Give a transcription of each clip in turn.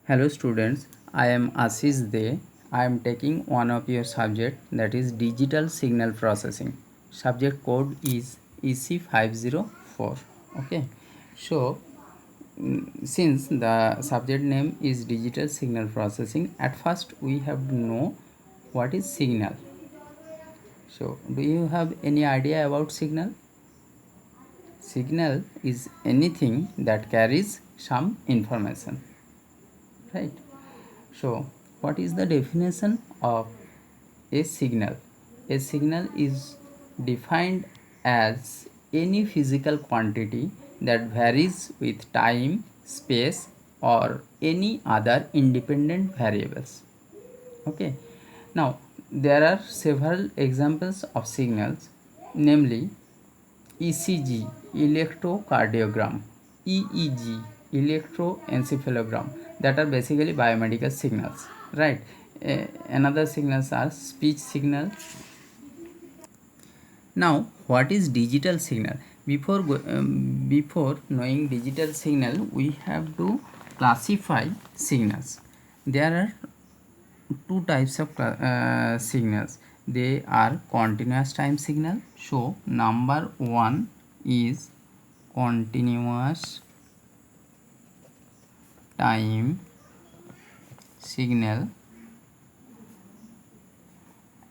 Hello students, I am Ashish De. I am taking one of your subject, that is digital signal processing. Subject code is EC504. Okay. So since the subject name is digital signal processing, at first we have to know what is signal. So do you have any idea about signal? Signal is anything that carries some information, right? So, what is the definition of a signal? A signal is defined as any physical quantity that varies with time, space, or any other independent variables. Okay. Now, there are several examples of signals, namely ECG, electrocardiogram, EEG, electroencephalogram, that are basically biomedical signals, right? Another signals are speech signal. Now, what is digital signal? Before knowing digital signal, we have to classify signals. There are two types of signals. They are continuous time signal. So number one is continuous time signal,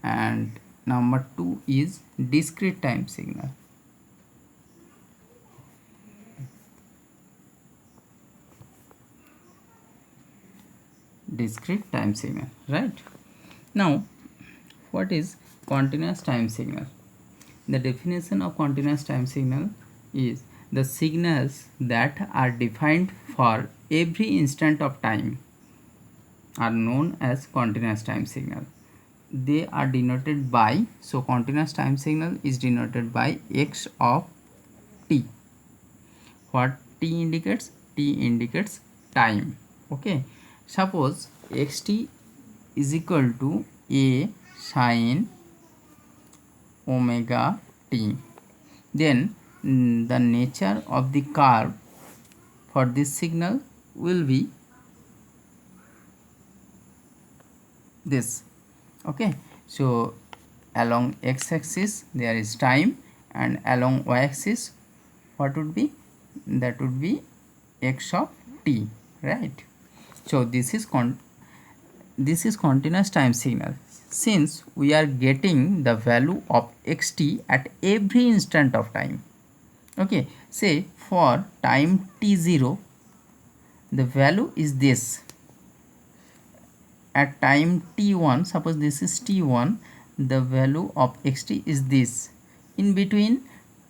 and number two is discrete time signal. Discrete time signal, right? Now, what is continuous time signal? The definition of continuous time signal is the signals that are defined for every instant of time are known as continuous time signal. They are denoted by, so continuous time signal is denoted by x of t. What t indicates? T indicates time. Okay. Suppose xt is equal to a sine omega t. Then the nature of the curve for this signal will be this. Okay. So along x-axis there is time, and along y-axis what would be? That would be x of t, right? So this is continuous time signal, since we are getting the value of xt at every instant of time. Okay, say for time t0 the value is this. At time t1, suppose this is t1, the value of xt is this. In between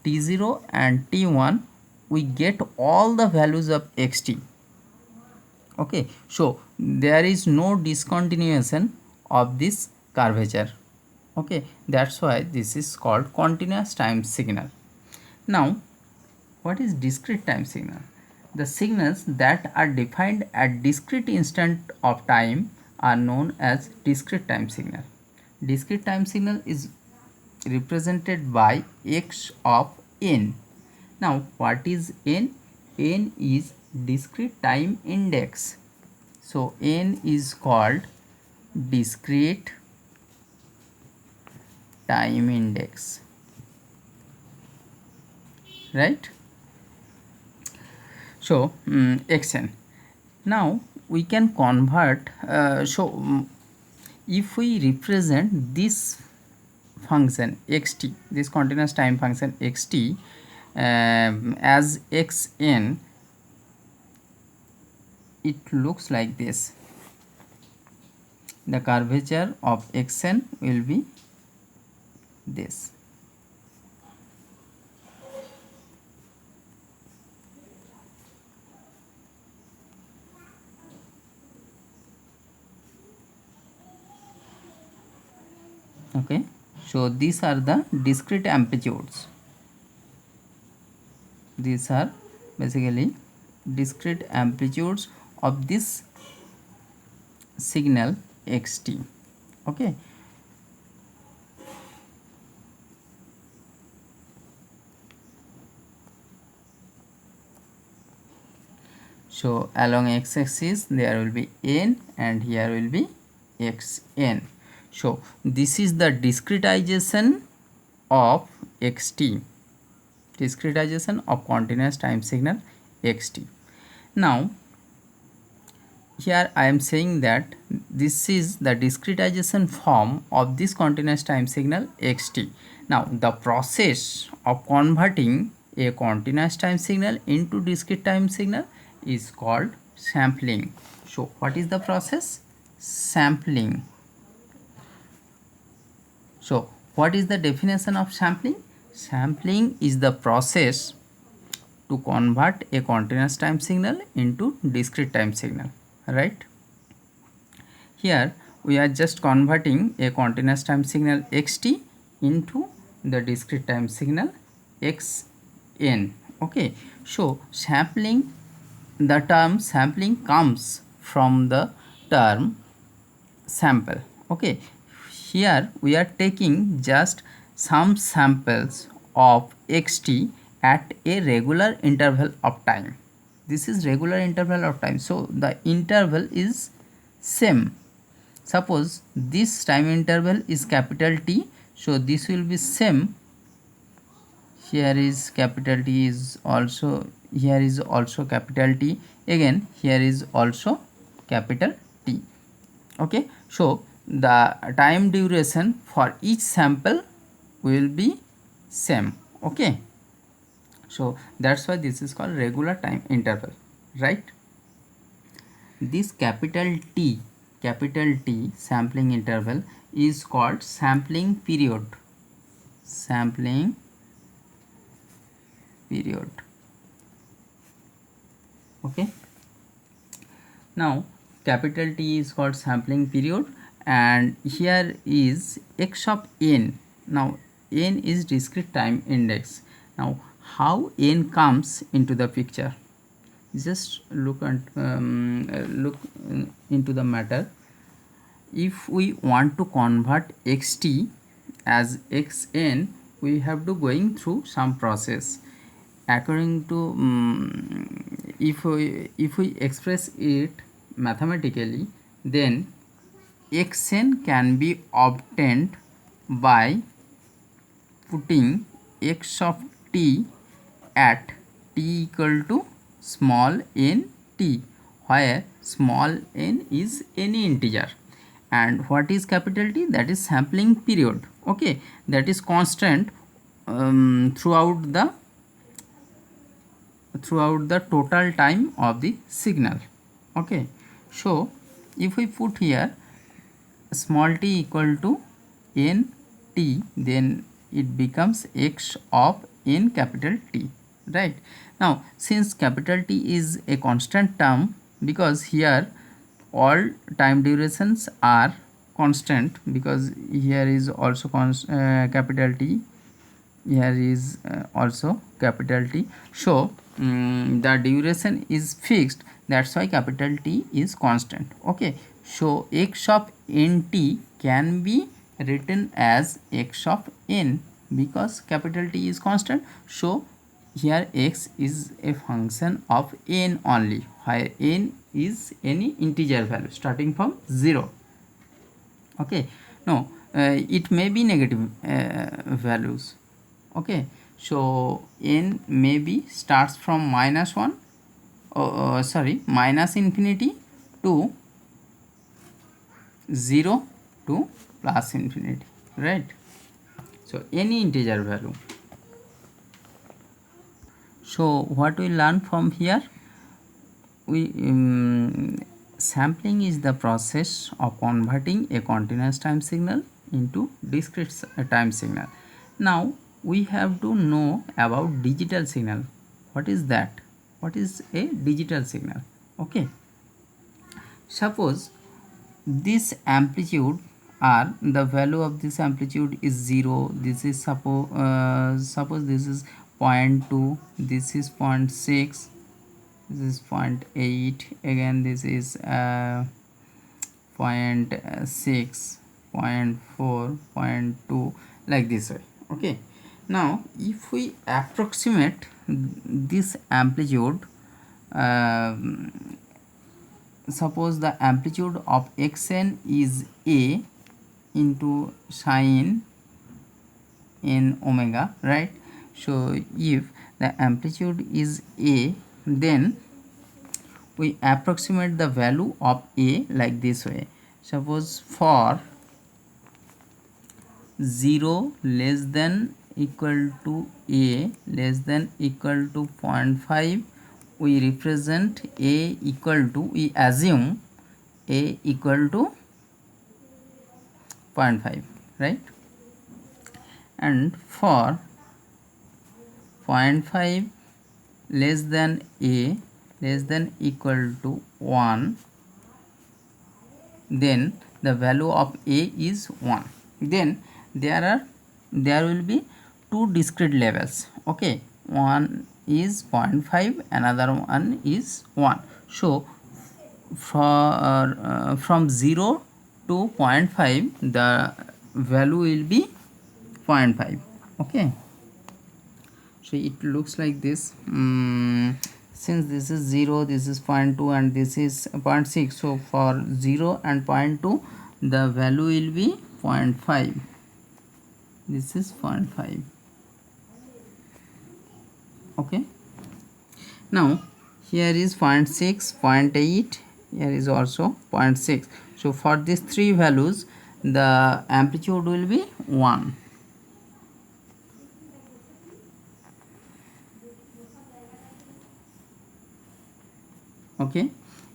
t0 and t1 we get all the values of xt. Okay, so there is no discontinuation of this curvature. Okay, that's why this is called continuous time signal. Now, what is discrete time signal? The signals that are defined at discrete instant of time are known as discrete time signal. Discrete time signal is represented by x of n. Now, what is n? N is discrete time index. So n is called discrete time index, right? So xn. Now we can convert. If we represent this function xt, this continuous time function xt, as xn, it looks like this. The curvature of xn will be this. Okay, so these are the discrete amplitudes. These are basically discrete amplitudes of this signal xt. Okay, So along x-axis there will be n and here will be xn. So this is the discretization of xt, discretization of continuous time signal xt. Now here I am saying that this is the discretization form of this continuous time signal xt. Now the process of converting a continuous time signal into discrete time signal is called sampling. So what is the process? Sampling. So what is the definition of sampling? Sampling is the process to convert a continuous time signal into discrete time signal, right? Here we are just converting a continuous time signal xt into the discrete time signal xn. Okay, so sampling, the term sampling comes from the term sample. Okay, here we are taking just some samples of xt at a regular interval of time. This is regular interval of time, so the interval is same. Suppose this time interval is capital T, so this will be same. Here is capital T is also, here is also capital T, again here is also capital T. Okay, so the time duration for each sample will be same. Okay, so that's why this is called regular time interval, right? This capital T sampling interval is called sampling period. Sampling period. Okay, now capital T is called sampling period, and here is x of n. Now n is discrete time index. Now how n comes into the picture? Just look into the matter. If we want to convert xt as xn, we have to going through some process. According to if we express it mathematically, then xn can be obtained by putting x of t at t equal to small n t, where small n is any integer. And what is capital T? That is sampling period. Okay, that is constant throughout the total time of the signal. Okay, so if we put here small t equal to n t, then it becomes x of n capital T, right? Now since capital T is a constant term, because here all time durations are constant, because here is also capital T, here is also capital T, so the duration is fixed, that's why capital T is constant. Okay, so x of nt can be written as x of n, because capital T is constant, so here x is a function of n only, where n is any integer value starting from 0. Okay, no, it may be negative values. Okay, so n maybe starts from -1, minus infinity to 0 to plus infinity, right? So any integer value. So what we learn from here, we sampling is the process of converting a continuous time signal into discrete time signal. Now we have to know about digital signal. What is that? What is a digital signal? Okay, suppose this amplitude r, the value of this amplitude is 0, this is suppose this is 0.2, this is 0.6, this is 0.8, again this is 0.6, 0.4, 0.2, like this way. Okay, now if we approximate this amplitude suppose the amplitude of xn is a into sine n omega, right? So if the amplitude is a, then we approximate the value of a like this way. Suppose for 0 less than equal to a less than equal to 0.5, we represent a equal to, we assume a equal to 0.5, right? And for 0.5 less than a less than equal to 1, then the value of a is 1. Then there will be two discrete levels. Okay, one is 0.5, another one is 1. So from 0 to 0.5 the value will be 0.5. okay, so it looks like this. Since this is 0, this is 0.2 and this is 0.6, so for 0 and 0.2 the value will be 0.5. This is 0.5. okay, now here is 0.6, 0.8, here is also 0.6. so for these three values the amplitude will be 1. okay,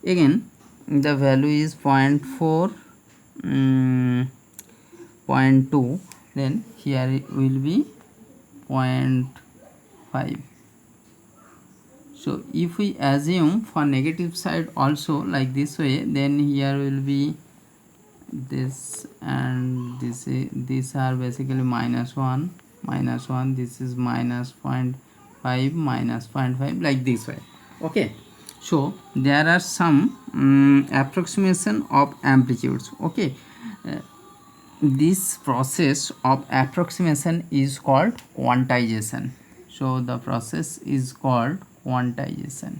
again the value is 0.4, 0.2, then here it will be 0.5. so if we assume for negative side also like this way, then here will be this and this these are basically -1, -1, this is -0.5, -0.5, like this way. okay, so there are some approximation of amplitudes. okay, this process of approximation is called quantization. So the process is called quantization.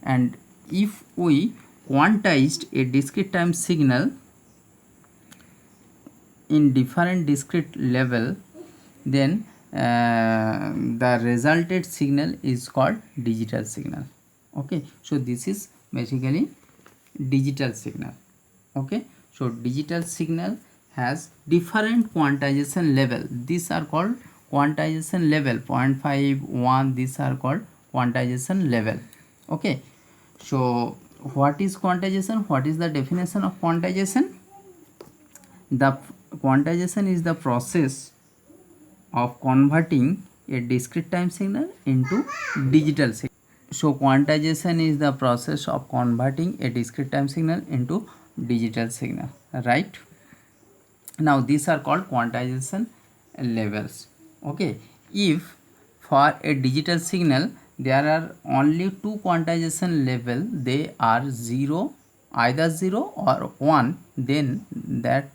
And if we quantized a discrete time signal in different discrete level, then the resulted signal is called digital signal. okay, so this is basically digital signal. okay, so digital signal has different quantization level. These are called quantization level. 0.5, 1, these are called quantization level. okay, so what is quantization? What is the definition of quantization? The quantization is the process of converting a discrete time signal into digital signal. So quantization is the process of converting a discrete time signal into digital signal, right? Now these are called quantization levels. okay, if for a digital signal there are only two quantization level, they are 0, either 0 or 1, then that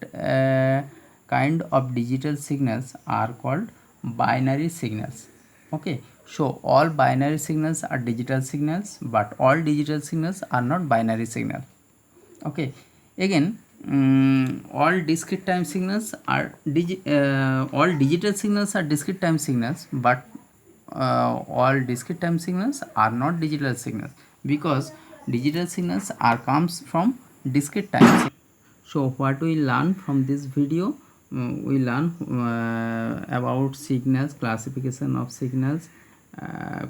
kind of digital signals are called binary signals. okay, so all binary signals are digital signals, but all digital signals are not binary signal. okay, again all discrete time signals are all digital signals are discrete time signals, but all discrete time signals are not digital signals, because digital signals are comes from discrete time. So what we learn from this video, we learn about signals, classification of signals,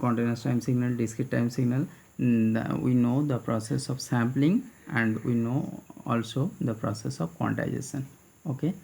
continuous time signal, discrete time signal. We know the process of sampling, and we know also the process of quantization. okay.